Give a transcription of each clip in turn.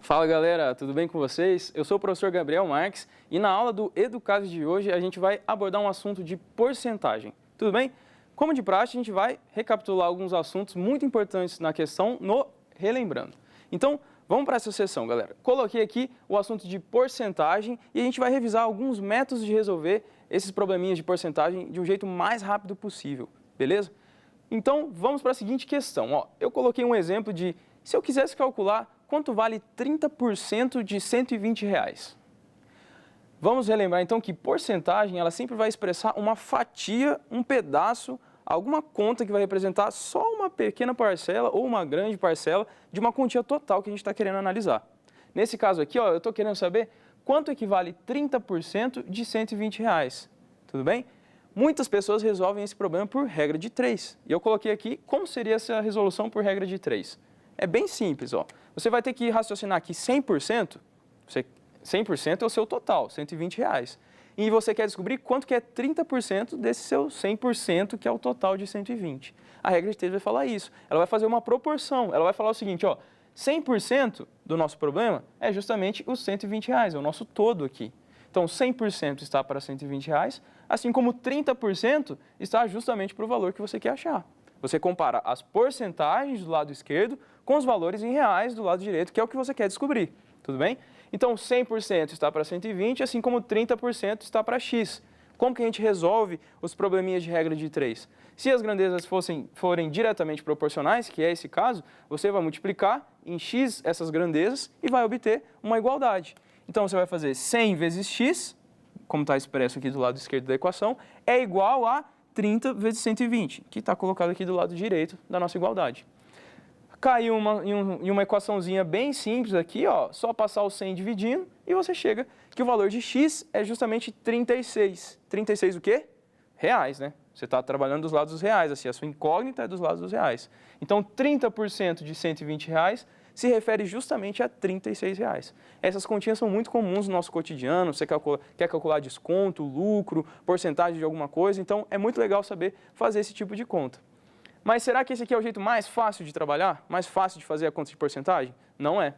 Fala galera, tudo bem com vocês? Eu sou o professor Gabriel Marques e na aula do Educase de hoje a gente vai abordar um assunto de porcentagem, tudo bem? Como de praxe, a gente vai recapitular alguns assuntos muito importantes na questão no Relembrando. Então, vamos para essa sessão, galera. Coloquei aqui o assunto de porcentagem e a gente vai revisar alguns métodos de resolver esses probleminhas de porcentagem de um jeito mais rápido possível, beleza? Então, vamos para a seguinte questão. Ó, eu coloquei um exemplo de, se eu quisesse calcular quanto vale 30% de R$120. Vamos relembrar então que porcentagem ela sempre vai expressar uma fatia, um pedaço, alguma conta que vai representar só uma pequena parcela ou uma grande parcela de uma quantia total que a gente está querendo analisar. Nesse caso aqui, ó, eu estou querendo saber quanto equivale 30% de R$120. Tudo bem? Muitas pessoas resolvem esse problema por regra de 3. E eu coloquei aqui como seria essa resolução por regra de 3. É bem simples, ó. Você vai ter que raciocinar aqui 100%, 100% é o seu total, R$120. E você quer descobrir quanto que é 30% desse seu 100%, que é o total de 120. A regra de 3 vai falar isso. Ela vai fazer uma proporção. Ela vai falar o seguinte, ó, 100% do nosso problema é justamente os R$120, é o nosso todo aqui. Então, 100% está para R$120, assim como 30% está justamente para o valor que você quer achar. Você compara as porcentagens do lado esquerdo com os valores em reais do lado direito, que é o que você quer descobrir, tudo bem? Então, 100% está para 120, assim como 30% está para x. Como que a gente resolve os probleminhas de regra de 3? Se as grandezas forem diretamente proporcionais, que é esse caso, você vai multiplicar em x essas grandezas e vai obter uma igualdade. Então, você vai fazer 100 vezes x, como está expresso aqui do lado esquerdo da equação, é igual a 30 vezes 120, que está colocado aqui do lado direito da nossa igualdade. Caiu em uma equaçãozinha bem simples aqui, ó, só passar o 100 dividindo e você chega que o valor de x é justamente 36. 36 o quê? Reais, né? Você está trabalhando dos lados dos reais, assim, a sua incógnita é dos lados dos reais. Então, 30% de R$120 se refere justamente a R$36. Essas continhas são muito comuns no nosso cotidiano, você quer calcular desconto, lucro, porcentagem de alguma coisa, então é muito legal saber fazer esse tipo de conta. Mas será que esse aqui é o jeito mais fácil de trabalhar? Mais fácil de fazer a conta de porcentagem? Não é.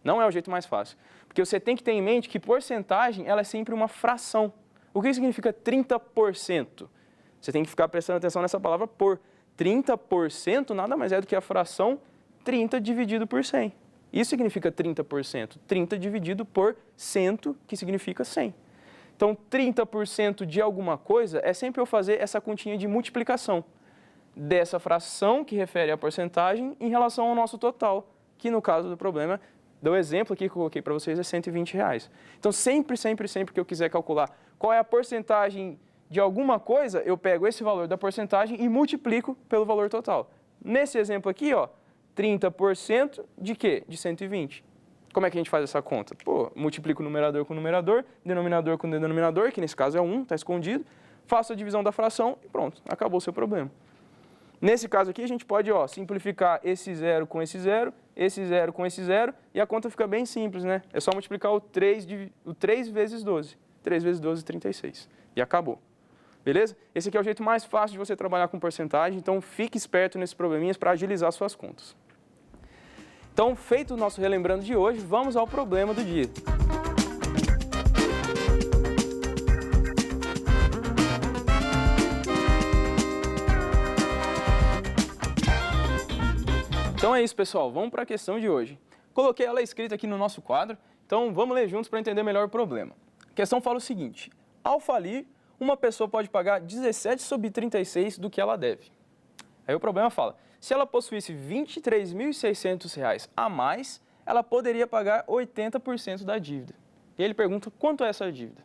Não é o jeito mais fácil. Porque você tem que ter em mente que porcentagem ela é sempre uma fração. O que significa 30%? Você tem que ficar prestando atenção nessa palavra por. 30% nada mais é do que a fração 30 dividido por 100. Isso significa 30%. 30 dividido por 100, que significa 100. Então, 30% de alguma coisa é sempre eu fazer essa continha de multiplicação dessa fração que refere à porcentagem em relação ao nosso total, que no caso do problema, do exemplo aqui que eu coloquei para vocês, é R$120. Então, sempre que eu quiser calcular qual é a porcentagem de alguma coisa, eu pego esse valor da porcentagem e multiplico pelo valor total. Nesse exemplo aqui, ó, 30% de quê? De 120. Como é que a gente faz essa conta? Pô, multiplico o numerador com o numerador, denominador com o denominador, que nesse caso é 1, está escondido, faço a divisão da fração e pronto, acabou o seu problema. Nesse caso aqui, a gente pode simplificar esse zero com esse zero com esse zero, e a conta fica bem simples, né? É só multiplicar o 3 vezes 12. 3 vezes 12, 36. E acabou. Beleza? Esse aqui é o jeito mais fácil de você trabalhar com porcentagem, então fique esperto nesses probleminhas para agilizar suas contas. Então, feito o nosso Relembrando de hoje, vamos ao problema do dia. Então é isso, pessoal. Vamos para a questão de hoje. Coloquei ela escrita aqui no nosso quadro, então vamos ler juntos para entender melhor o problema. A questão fala o seguinte: ao falir, uma pessoa pode pagar 17 sobre 36 do que ela deve. Aí o problema fala, se ela possuísse R$23.600 a mais, ela poderia pagar 80% da dívida. E ele pergunta quanto é essa dívida.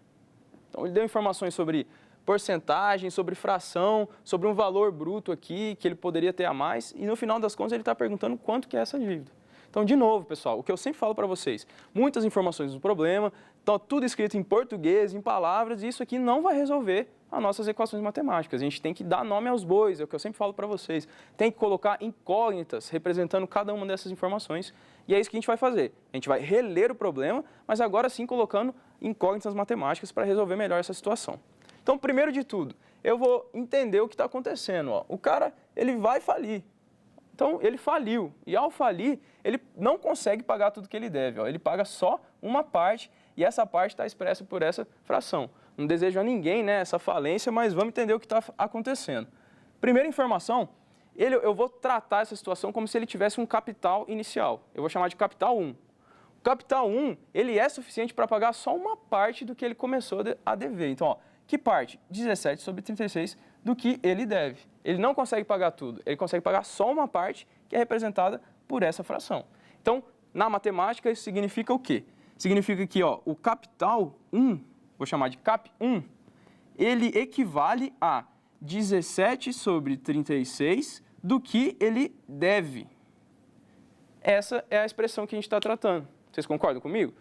Então ele deu informações sobre porcentagem, sobre fração, sobre um valor bruto aqui que ele poderia ter a mais, e no final das contas ele está perguntando quanto que é essa dívida. Então, de novo, pessoal, o que eu sempre falo para vocês, muitas informações do problema, então tudo escrito em português, em palavras, e isso aqui não vai resolver as nossas equações matemáticas. A gente tem que dar nome aos bois, é o que eu sempre falo para vocês. Tem que colocar incógnitas representando cada uma dessas informações, e é isso que a gente vai fazer. A gente vai reler o problema, mas agora sim colocando incógnitas matemáticas para resolver melhor essa situação. Então, primeiro de tudo, eu vou entender o que está acontecendo. Ó. O cara, ele vai falir. Então, ele faliu. E ao falir, ele não consegue pagar tudo que ele deve. Ó. Ele paga só uma parte e essa parte está expressa por essa fração. Não desejo a ninguém, né, essa falência, mas vamos entender o que está acontecendo. Primeira informação, eu vou tratar essa situação como se ele tivesse um capital inicial. Eu vou chamar de capital 1. O capital 1, ele é suficiente para pagar só uma parte do que ele começou a dever. Então, ó, que parte? 17 sobre 36 do que ele deve. Ele não consegue pagar tudo, ele consegue pagar só uma parte que é representada por essa fração. Então, na matemática, isso significa o quê? Significa que ó, o capital 1, vou chamar de cap 1, ele equivale a 17 sobre 36 do que ele deve. Essa é a expressão que a gente está tratando. Vocês concordam comigo?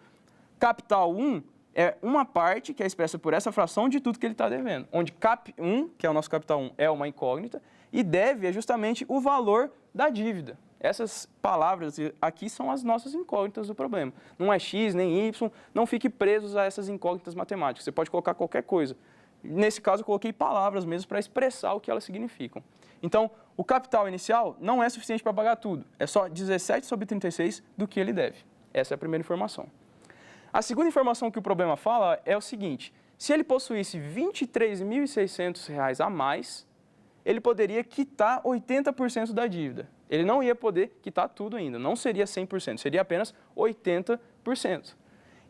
Capital 1 é uma parte que é expressa por essa fração de tudo que ele está devendo. Onde cap 1, que é o nosso capital 1, é uma incógnita, e deve é justamente o valor da dívida. Essas palavras aqui são as nossas incógnitas do problema. Não é x nem y, não fique presos a essas incógnitas matemáticas. Você pode colocar qualquer coisa. Nesse caso, eu coloquei palavras mesmo para expressar o que elas significam. Então, o capital inicial não é suficiente para pagar tudo. É só 17 sobre 36 do que ele deve. Essa é a primeira informação. A segunda informação que o problema fala é o seguinte: se ele possuísse R$ 23.600 a mais, ele poderia quitar 80% da dívida. Ele não ia poder quitar tudo ainda, não seria 100%, seria apenas 80%.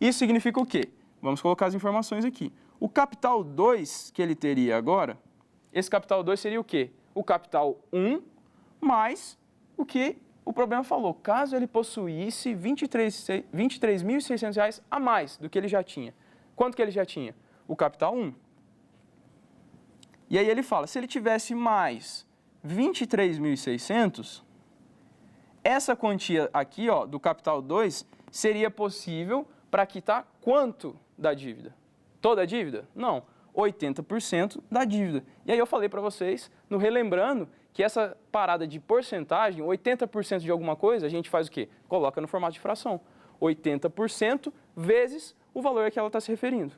Isso significa o quê? Vamos colocar as informações aqui. O capital 2 que ele teria agora, esse capital 2 seria o quê? O capital 1 mais o que o problema falou. Caso ele possuísse R$ 23.600 a mais do que ele já tinha. Quanto que ele já tinha? O capital 1. E aí ele fala, se ele tivesse mais 23.600, essa quantia aqui, ó, do capital 2 seria possível para quitar quanto da dívida? Toda a dívida? Não, 80% da dívida. E aí eu falei para vocês, no Relembrando, que essa parada de porcentagem, 80% de alguma coisa, a gente faz o quê? Coloca no formato de fração. 80% vezes o valor a que ela está se referindo.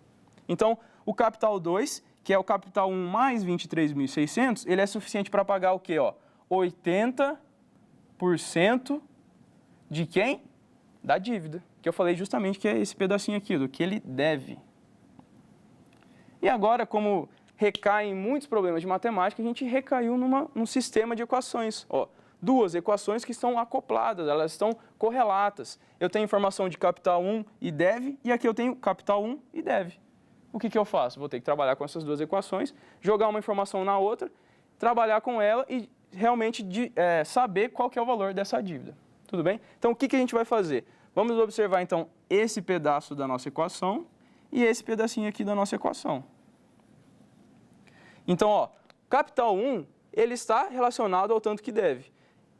Então, o capital 2, que é o capital 1 mais 23.600, ele é suficiente para pagar o quê? Ó? 80% de quem? Da dívida. Que eu falei justamente que é esse pedacinho aqui, do que ele deve. E agora, como recai em muitos problemas de matemática, a gente recaiu num sistema de equações. Ó, duas equações que estão acopladas, elas estão correlatas. Eu tenho informação de capital 1 e deve, e aqui eu tenho capital 1 e deve. O que eu faço? Vou ter que trabalhar com essas duas equações, jogar uma informação na outra, trabalhar com ela e realmente saber qual que é o valor dessa dívida. Tudo bem? Então, o que a gente vai fazer? Vamos observar, então, esse pedaço da nossa equação e esse pedacinho aqui da nossa equação. Então, ó, capital 1, ele está relacionado ao tanto que deve.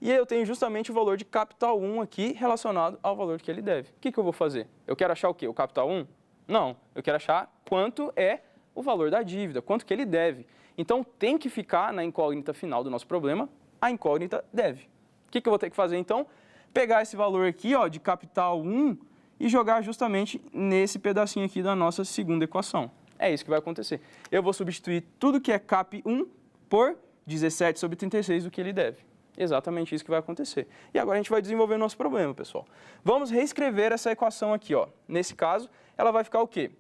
E eu tenho justamente o valor de capital 1 aqui relacionado ao valor que ele deve. O que eu vou fazer? Eu quero achar o quê? O capital 1? Não, eu quero achar quanto é o valor da dívida, quanto que ele deve. Então, tem que ficar na incógnita final do nosso problema, a incógnita deve. O que eu vou ter que fazer, então? Pegar esse valor aqui, ó, de capital 1 e jogar justamente nesse pedacinho aqui da nossa segunda equação. É isso que vai acontecer. Eu vou substituir tudo que é cap 1 por 17 sobre 36 do que ele deve. Exatamente isso que vai acontecer. E agora a gente vai desenvolver o nosso problema, pessoal. Vamos reescrever essa equação aqui, ó. Nesse caso, ela vai ficar o quê?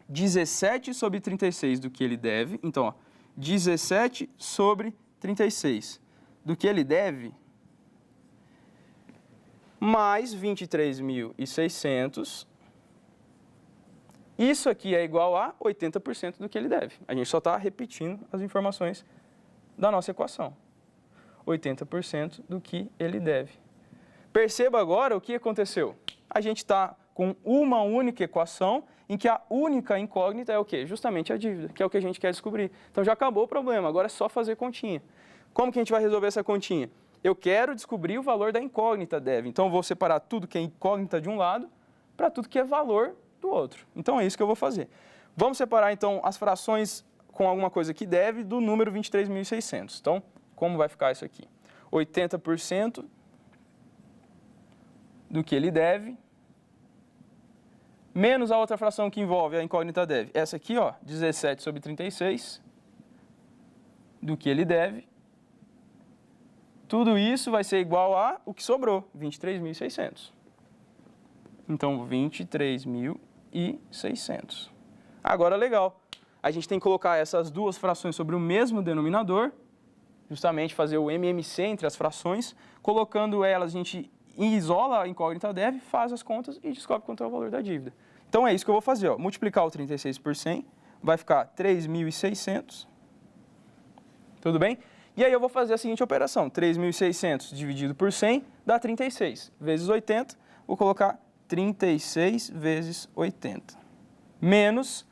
17 sobre 36 do que ele deve. Então, ó, 17 sobre 36 do que ele deve, mais 23.600. Isso aqui é igual a 80% do que ele deve. A gente só está repetindo as informações da nossa equação. 80% do que ele deve. Perceba agora o que aconteceu. A gente está com uma única equação em que a única incógnita é o quê? Justamente a dívida, que é o que a gente quer descobrir. Então já acabou o problema, agora é só fazer continha. Como que a gente vai resolver essa continha? Eu quero descobrir o valor da incógnita deve. Então eu vou separar tudo que é incógnita de um lado para tudo que é valor do outro. Então é isso que eu vou fazer. Vamos separar então as frações com alguma coisa que deve do número 23.600. Então, como vai ficar isso aqui? 80% do que ele deve, menos a outra fração que envolve a incógnita deve. Essa aqui, ó, 17 sobre 36 do que ele deve, Tudo isso vai ser igual a o que sobrou, 23.600. Então, 23.600. Agora, legal. A gente tem que colocar essas duas frações sobre o mesmo denominador, justamente fazer o MMC entre as frações. Colocando elas, a gente isola a incógnita dev, faz as contas e descobre quanto é o valor da dívida. Então, é isso que eu vou fazer. Ó. Multiplicar o 36 por 100, vai ficar 3.600. Tudo bem? E aí eu vou fazer a seguinte operação. 3.600 dividido por 100 dá 36. Vezes 80, vou colocar 36 vezes 80. Menos,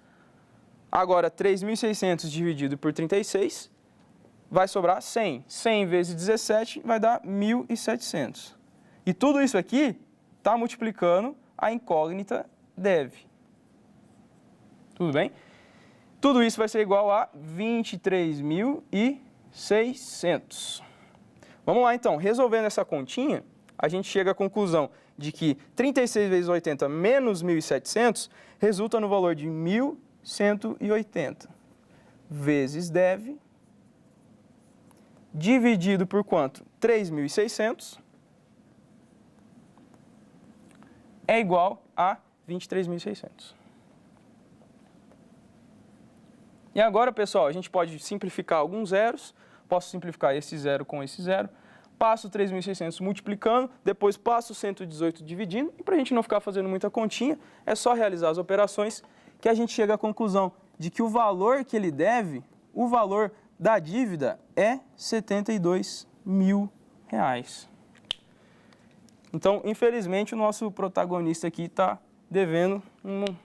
agora 3.600 dividido por 36, vai sobrar 100. 100 vezes 17 vai dar 1.700. E tudo isso aqui está multiplicando a incógnita dev. Tudo bem? Tudo isso vai ser igual a 23.600. Vamos lá, então. Resolvendo essa continha, a gente chega à conclusão de que 36 vezes 80 menos 1.700 resulta no valor de 1.180 vezes dev, dividido por quanto? 3.600 é igual a 23.600. E agora, pessoal, a gente pode simplificar alguns zeros. Posso simplificar esse zero com esse zero. Passo 3.600 multiplicando, depois passo 118 dividindo. E para a gente não ficar fazendo muita continha, é só realizar as operações que a gente chega à conclusão de que o valor que ele deve, o valor da dívida é R$ 72.000. Então, infelizmente, o nosso protagonista aqui está devendo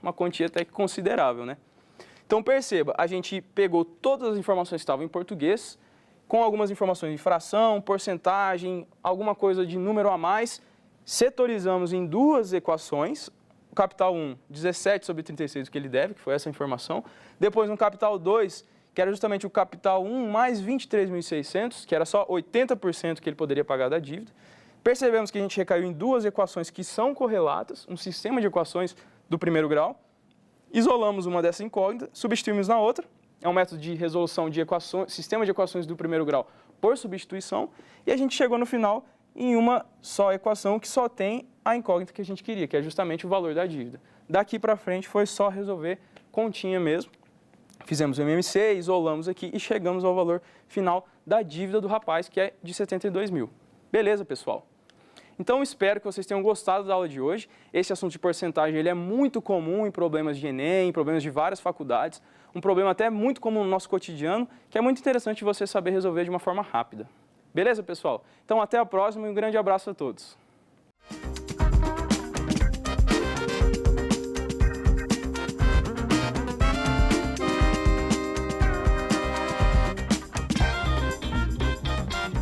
uma quantia até que considerável, né? Então, perceba, a gente pegou todas as informações que estavam em português, com algumas informações de fração, porcentagem, alguma coisa de número a mais, setorizamos em duas equações, o capital 1, 17 sobre 36, o que ele deve, que foi essa informação, depois no capital 2, que era justamente o capital 1 mais 23.600, que era só 80% que ele poderia pagar da dívida. Percebemos que a gente recaiu em duas equações que são correlatas, um sistema de equações do primeiro grau, isolamos uma dessa incógnita, substituímos na outra, é um método de resolução de equações, sistema de equações do primeiro grau por substituição, e a gente chegou no final em uma só equação que só tem a incógnita que a gente queria, que é justamente o valor da dívida. Daqui para frente foi só resolver continha mesmo, fizemos o MMC, isolamos aqui e chegamos ao valor final da dívida do rapaz, que é de 72.000. Beleza, pessoal? Então, espero que vocês tenham gostado da aula de hoje. Esse assunto de porcentagem ele é muito comum em problemas de Enem, em problemas de várias faculdades. Um problema até muito comum no nosso cotidiano, que é muito interessante você saber resolver de uma forma rápida. Beleza, pessoal? Então, até a próxima e um grande abraço a todos.